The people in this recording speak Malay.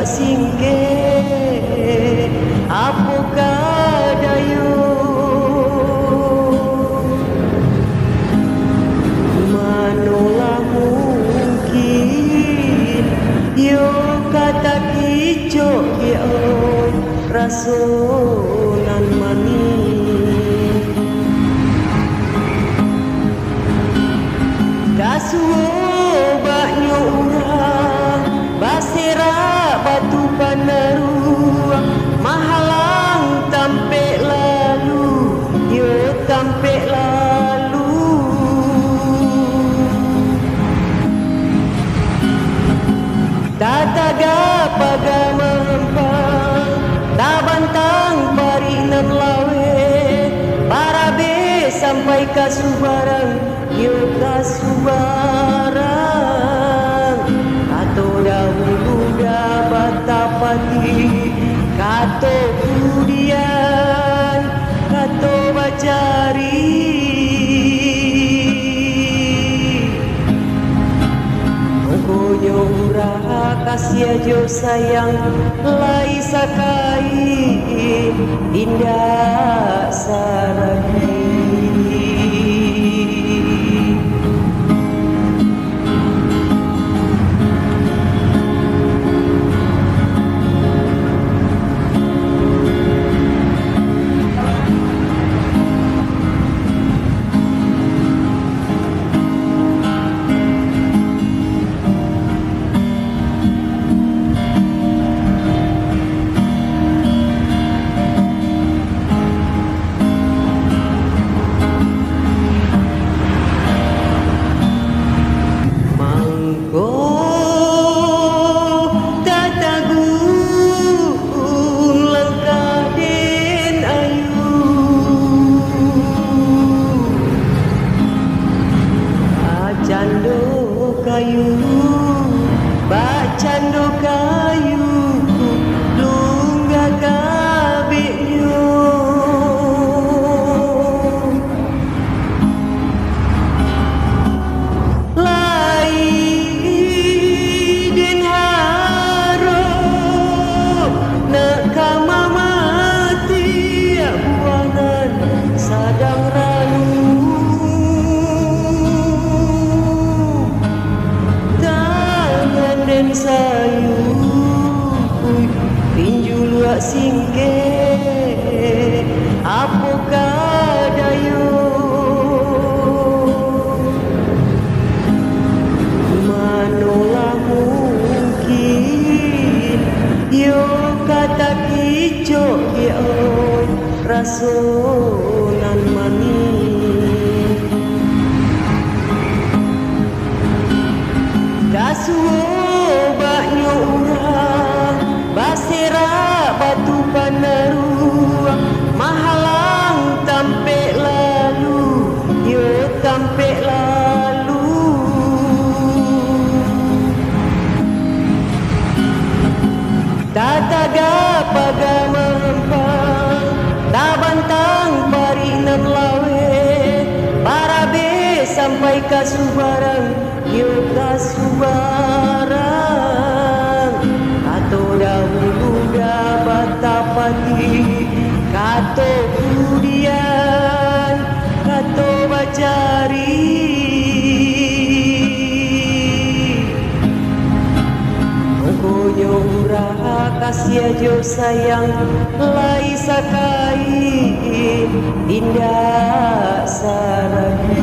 singke apakah dayu manolah mungkin yo kata kicok yo rasonan mani kasuo banyu urang basera batu panaru mahalang tampe lalu yo tampe lalu tataga pagamempang tabantang parinam lawe parabe sampai kasubarang yo kasubarang kato dahulu dah batapati kato kemudian kato bacari Koyo urah kasih ajo sayang lai sakai indah saragi bacando kayu lunga kabinyo lai den haro nak kamamati buangan sadang ranu dan sayu tinju luak singke apakah dayu manolah mungkin yo kata kicok yo rasonan mani kasuo banyu urang basera batu panaru mahalang tampe lalu yo tampe lalu tataga pagamempang tabantang parinam lawe parabe sampai kasubarang yo kasubarang kato dahulu dah batapati kato kemudian kato bacari koyo urah kasih ajo sayang lai sakai indah saragi